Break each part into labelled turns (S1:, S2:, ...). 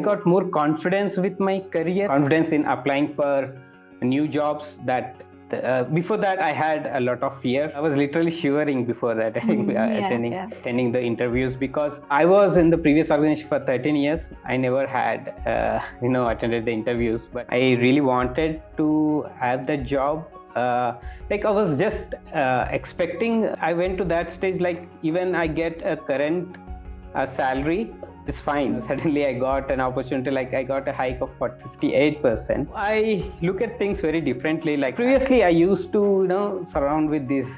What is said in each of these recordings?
S1: got more confidence with my career, confidence in applying for new jobs that before that I had a lot of fear. I was literally shivering before that attending the interviews, because I was in the previous organization for 13 years. I never had attended the interviews, but I really wanted to have the job. I was just expecting. I went to that stage, like even I get a current salary, it's fine. Suddenly I got an opportunity, like I got a hike of 58%. I look at things very differently. Like previously I used to surround with these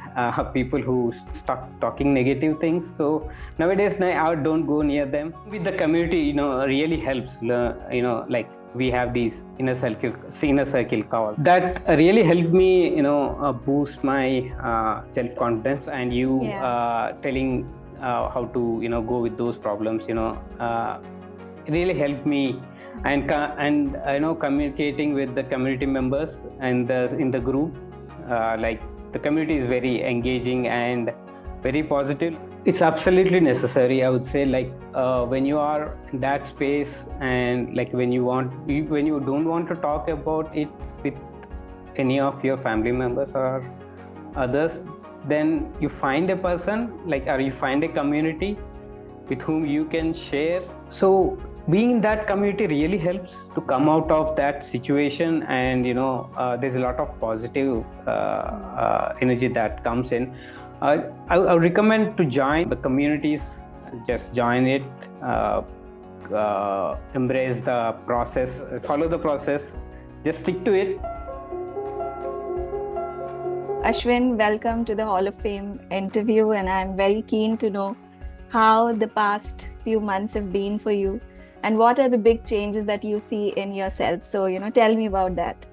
S1: people who start talking negative things. So nowadays I don't go near them. With the community, really helps. Like we have these inner circle calls that really helped me boost my self-confidence, and you telling how to go with those problems really helped me, and communicating with the community members and in the group, like the community is very engaging and very positive. It's absolutely necessary, I would say, like when you are in that space, and like when you don't want to talk about it with any of your family members or others, then you find a person, or you find a community with whom you can share. So being in that community really helps to come out of that situation, and there's a lot of positive energy that comes in. I would recommend to join the communities. Just join it, embrace the process, follow the process, just stick to it.
S2: Ashwin, welcome to the Hall of Fame interview, and I'm very keen to know how the past few months have been for you and what are the big changes that you see in yourself. So, tell me about that.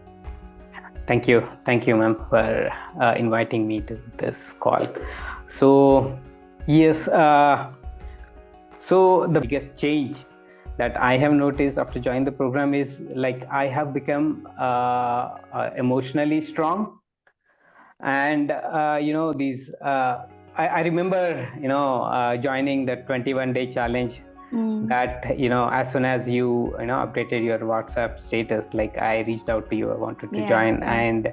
S1: Thank you, ma'am, for inviting me to this call. So, yes, so the biggest change that I have noticed after joining the program is like I have become emotionally strong. And I remember joining the 21-day challenge. That as soon as you updated your WhatsApp status, like I reached out to you, I wanted to join. And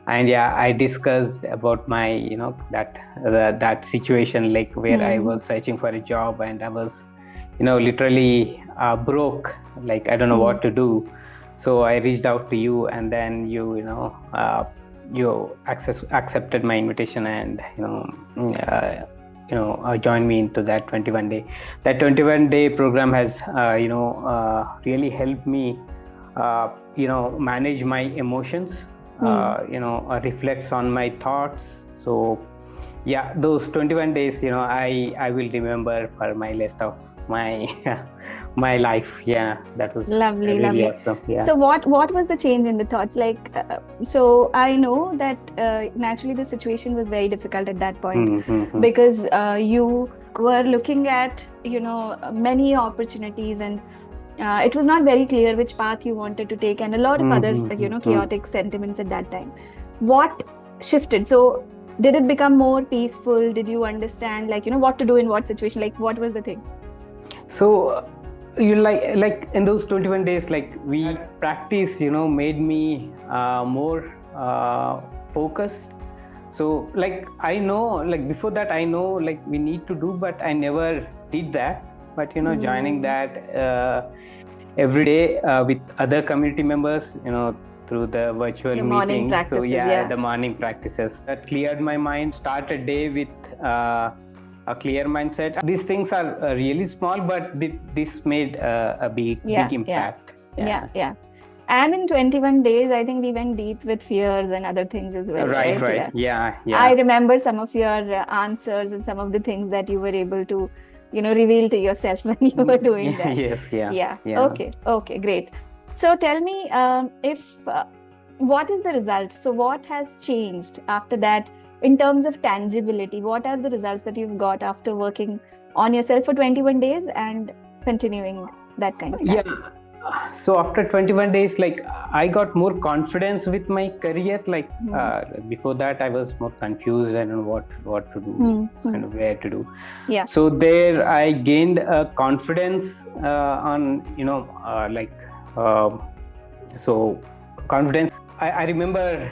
S1: I discussed about my that situation, like where I was searching for a job and I was literally broke, like I don't know what to do. So I reached out to you, and then you accepted my invitation and joined me into that 21-day. That 21-day program has really helped me manage my emotions, reflects on my thoughts. So yeah, those 21 days I will remember for my rest of my my life. Yeah, that was
S2: lovely.
S1: Awesome. Yeah.
S2: So what was the change in the thoughts? Like so I know that naturally the situation was very difficult at that point, because you were looking at many opportunities, and it was not very clear which path you wanted to take, and a lot of other chaotic sentiments at that time. What shifted? So did it become more peaceful? Did you understand what to do in what situation? Like what was the thing?
S1: So you like in those 21 days, like we practice made me more focused. So like I know, like before that I know like we need to do, but I never did that. But joining that every day with other community members, through the virtual meetings.
S2: So
S1: the morning practices that cleared my mind. Start a day with a clear mindset. These things are really small, but this made a big impact.
S2: Yeah. And in 21 days, I think we went deep with fears and other things as well.
S1: Right. Yeah.
S2: I remember some of your answers and some of the things that you were able to, reveal to yourself when you were doing that.
S1: Yes. Yeah.
S2: Okay, great. So tell me, what is the result? So what has changed after that? In terms of tangibility, what are the results that you've got after working on yourself for 21 days and continuing that kind of practice?
S1: So after 21 days, like I got more confidence with my career. Like before that, I was more confused. I don't know what to do and where to do.
S2: Yeah.
S1: So there, I gained confidence on so confidence. I remember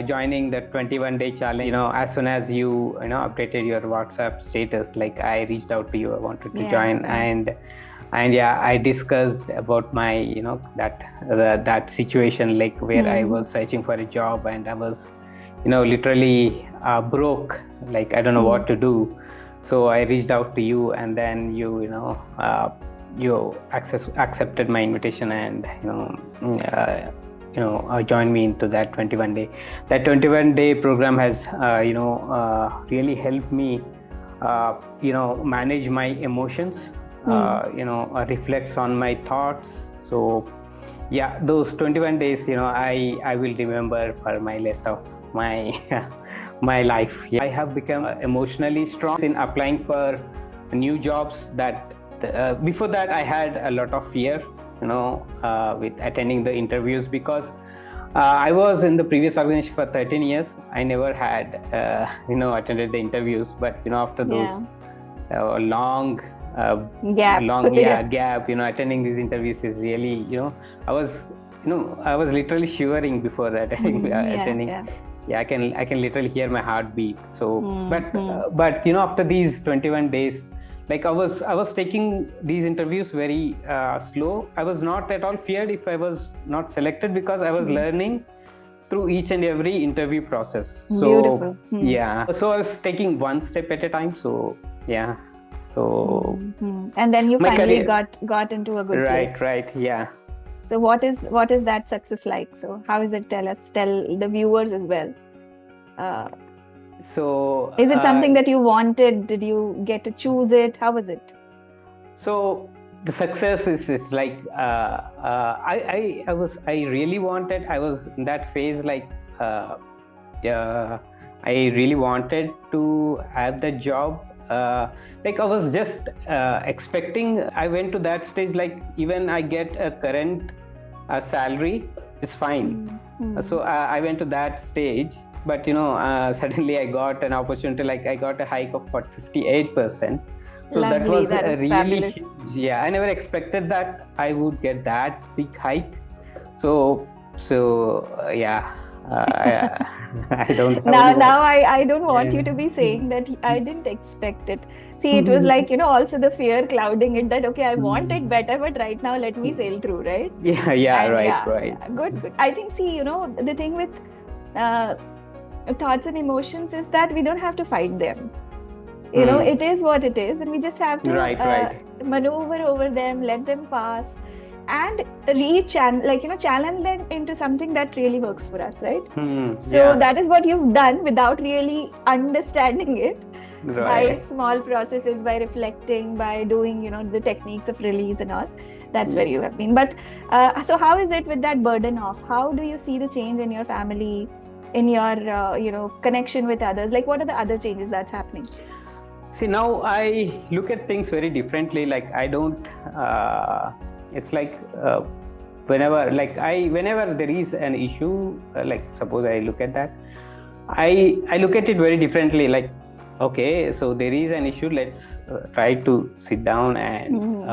S1: joining the 21-day challenge. As soon as you updated your WhatsApp status, like I reached out to you. I wanted to join and I discussed about my that situation, like where I was searching for a job and I was literally broke, like I don't know what to do. So I reached out to you, and then you accepted my invitation and joined me into that 21-day. That 21-day program has really helped me manage my emotions. Reflects on my thoughts. So yeah, those 21 days I will remember for my rest of my my life. I have become emotionally strong in applying for new jobs. That before that I had a lot of fear with attending the interviews, because I was in the previous organization for 13 years. I never had attended the interviews, but after those long gap, attending these interviews is really, I was literally shivering before that. Attending. I can literally hear my heartbeat. So but after these 21 days, like I was taking these interviews very slow. I was not at all feared if I was not selected, because I was learning through each and every interview process. So
S2: beautiful.
S1: So I was taking one step at a time. So So
S2: and then you finally got into a good place.
S1: Right. Yeah.
S2: So what is that success like? So how is it? Tell the viewers as well.
S1: So
S2: is it something that you wanted? Did you get to choose it? How was it?
S1: So the success is like I really wanted. I was in that phase, like I really wanted to have the job. Like I was just expecting. I went to that stage, like even I get a current salary, it's fine. So I went to that stage, but suddenly I got an opportunity. Like I got a hike of 58%. So
S2: lovely.
S1: that was really
S2: fabulous.
S1: Yeah, I never expected that I would get that big hike. So yeah. I don't have
S2: now I don't want you to be saying that I didn't expect it. See, it was like also the fear clouding it, that okay, I want it better, but right now let me sail through, right?
S1: Right.
S2: Good. I think, see, the thing with thoughts and emotions is that we don't have to fight them. It is what it is, and we just have to maneuver over them, let them pass, and channel them into something that really works for us, right? So that is what you've done without really understanding it, by small processes, by reflecting, by doing the techniques of release and all. That's where you have been. But so how is it with that burden off? How do you see the change in your family, in your connection with others? Like, what are the other changes that's happening?
S1: See, now I look at things very differently. Like I don't it's like whenever there is an issue, like suppose I look at that, I look at it very differently. Like, okay, so there is an issue, let's try to sit down and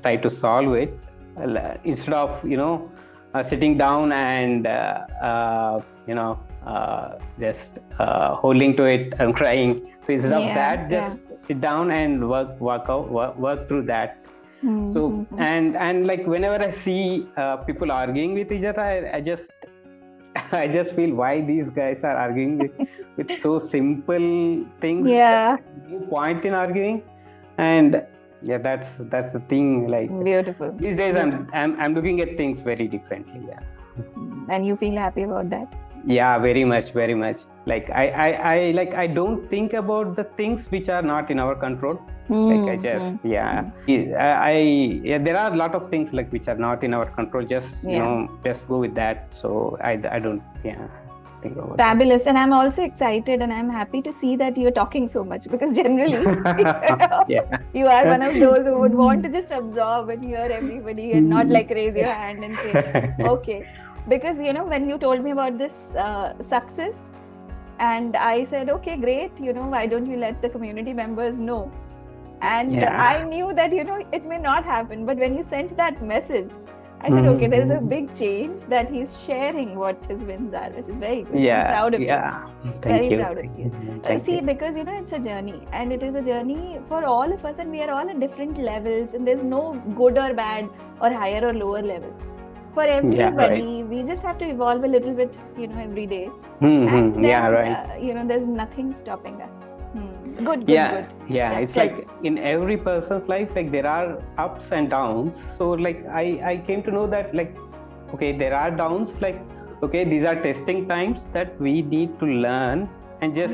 S1: try to solve it, instead of sitting down and just holding to it and crying. So instead of that, just sit down and work through that. So and like whenever I see people arguing with each other, I just feel why these guys are arguing with so simple things. No point in arguing. And that's the thing. Like,
S2: beautiful.
S1: These days I'm looking at things very differently.
S2: And you feel happy about that?
S1: Yeah, very much. Like I don't think about the things which are not in our control. Like I just there are a lot of things like which are not in our control. Just just go with that. So I don't. think about
S2: Fabulous. And I'm also excited and I'm happy to see that you're talking so much, because generally you are one of those who would want to just absorb and hear everybody and not like raise your hand and say, okay. Because, when you told me about this success, and I said, okay, great, why don't you let the community members know? And I knew that, it may not happen. But when you sent that message, I said, okay, there is a big change that he's sharing what his wins are, which is very good. I'm proud of you. Very proud of you. See, because, it's a journey, and it is a journey for all of us, and we are all at different levels, and there's no good or bad or higher or lower level. For everybody, we just have to evolve a little bit, every day. And then, there's nothing stopping us. Good.
S1: It's like in every person's life, like there are ups and downs. So like I came to know that, like, okay, there are downs, like, okay, these are testing times that we need to learn and just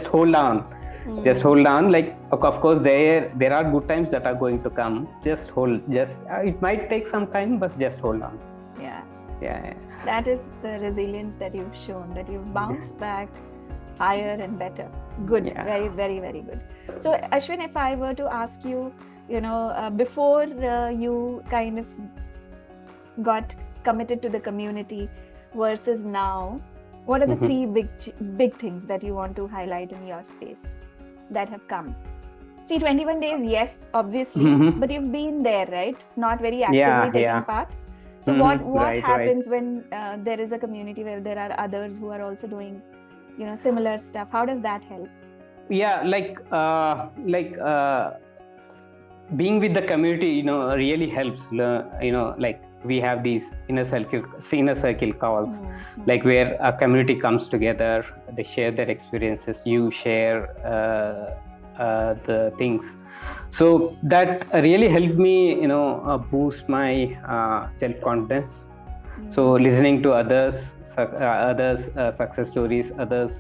S1: hold on. Just hold on. Like, of course, there are good times that are going to come. It might take some time, but just hold on. Yeah.
S2: That is the resilience that you've shown, that you've bounced back higher and better. Good. Very, very, very good. So, Ashwin, if I were to ask you, before you kind of got committed to the community versus now, what are the three big things that you want to highlight in your space that have come? See, 21 days, yes, obviously, but you've been there, right? Not very actively taking part. So what happens when there is a community where there are others who are also doing, similar stuff? How does that help?
S1: Yeah, being with the community, really helps. Like we have these inner circle calls, like where a community comes together, they share their experiences, you share the things. So that really helped me, boost my self-confidence. So listening to others' success stories, others'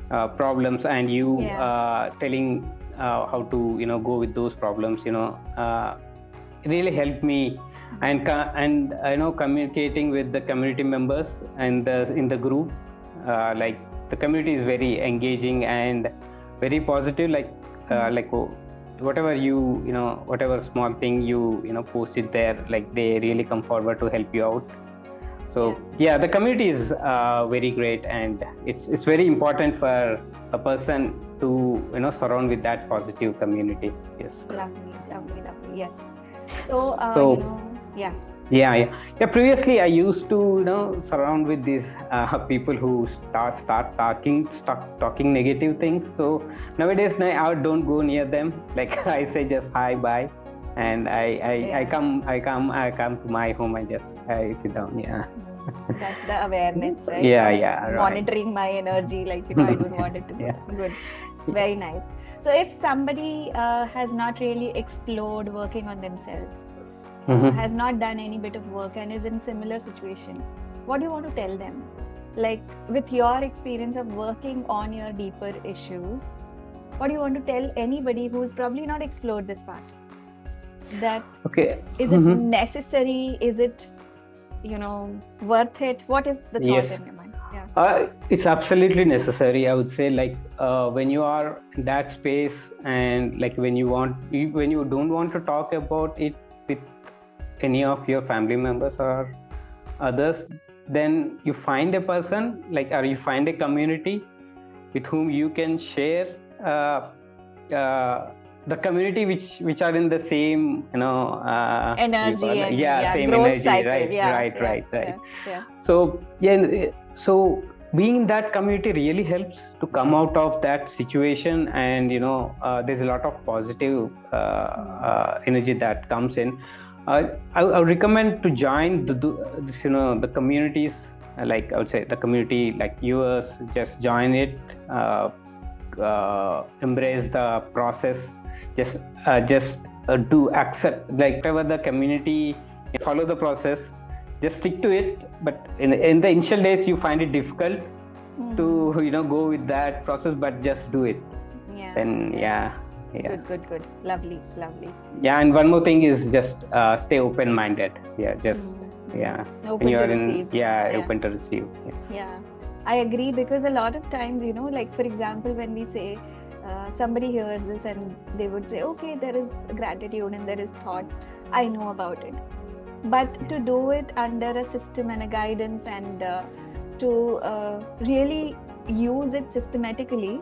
S1: problems, and you telling how to, go with those problems, it really helped me. And communicating with the community members and in the group, like the community is very engaging and very positive. Like whatever whatever small thing you post it there, like they really come forward to help you out. So the community is very great, and it's very important for a person to surround with that positive community. Yes.
S2: Lovely. Yes. So
S1: previously I used to surround with these people who start talking negative things. So nowadays I don't go near them. Like I say just hi, bye, and I come to my home and just I sit down.
S2: That's the awareness, right?
S1: Right.
S2: Monitoring my energy, like I don't want it to go. Good. Very nice. So if somebody has not really explored working on themselves, has not done any bit of work and is in similar situation, what do you want to tell them? Like with your experience of working on your deeper issues, what do you want to tell anybody who's probably not explored this part? That is it necessary? Is it worth it? What is the thought in your mind?
S1: It's absolutely necessary, I would say. Like when you are in that space, and like when you don't want to talk about it with any of your family members or others, then you find a person, or you find a community with whom you can share the community which are in the same
S2: energy and
S1: same
S2: growth
S1: energy,
S2: cycle.
S1: Right. So being in that community really helps to come out of that situation, and there's a lot of positive energy that comes in. I would recommend to join the communities, like I would say the community like yours. Just join it, embrace the process, just do accept, like whatever the community, follow the process, just stick to it. But in the initial days you find it difficult to go with that process, but just do it.
S2: Good. Lovely.
S1: And one more thing is just stay open-minded. Yeah. When
S2: Open
S1: you
S2: to
S1: are
S2: receive.
S1: open to receive.
S2: Yeah, I agree, because a lot of times, like for example, when we say somebody hears this and they would say, okay, there is gratitude and there is thoughts, I know about it. But to do it under a system and a guidance, and to really use it systematically,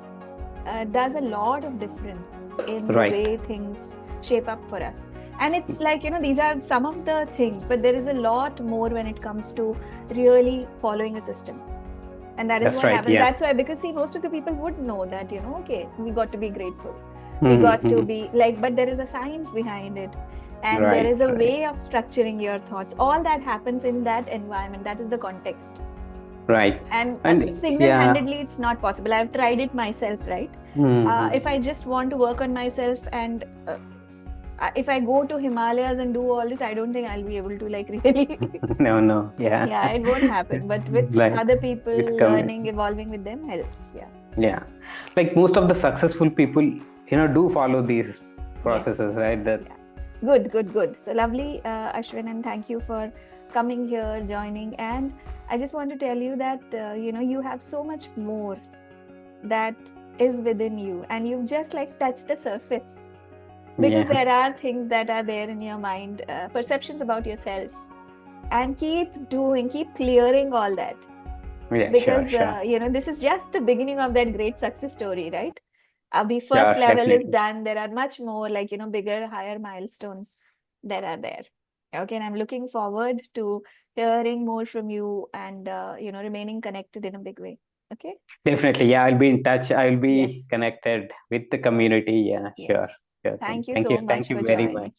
S2: does a lot of difference in the
S1: Right.
S2: way things shape up for us. And it's like, these are some of the things, but there is a lot more when it comes to really following a system. And that is
S1: That's
S2: what
S1: right,
S2: happens.
S1: yeah.
S2: That's why, because see, most of the people would know that, okay, we got to be grateful. We got to be like, but there is a science behind it. And there is a way of structuring your thoughts. All that happens in that environment. That is the context.
S1: Right.
S2: And single-handedly, it's not possible. I've tried it myself, right? If I just want to work on myself, and if I go to Himalayas and do all this, I don't think I'll be able to like really.
S1: No. Yeah.
S2: Yeah, it won't happen. But with other people, learning, evolving with them helps. Yeah.
S1: Yeah. Like most of the successful people, do follow these processes, right?
S2: Good. So lovely, Ashwin, and thank you for coming here, joining. And I just want to tell you that, you have so much more that is within you, and you've just like touched the surface, because there are things that are there in your mind, perceptions about yourself, and keep clearing all that.
S1: Yeah,
S2: because
S1: sure.
S2: This is just the beginning of that great success story, right? The first level is done. There are much more, like, bigger, higher milestones that are there. Okay, and I'm looking forward to hearing more from you, and remaining connected in a big way. Okay.
S1: Definitely, yeah. I'll be in touch. I'll be connected with the community. Yeah, sure.
S2: Thank you
S1: Thank
S2: so
S1: you.
S2: much
S1: Thank you
S2: for
S1: very
S2: joining.
S1: much.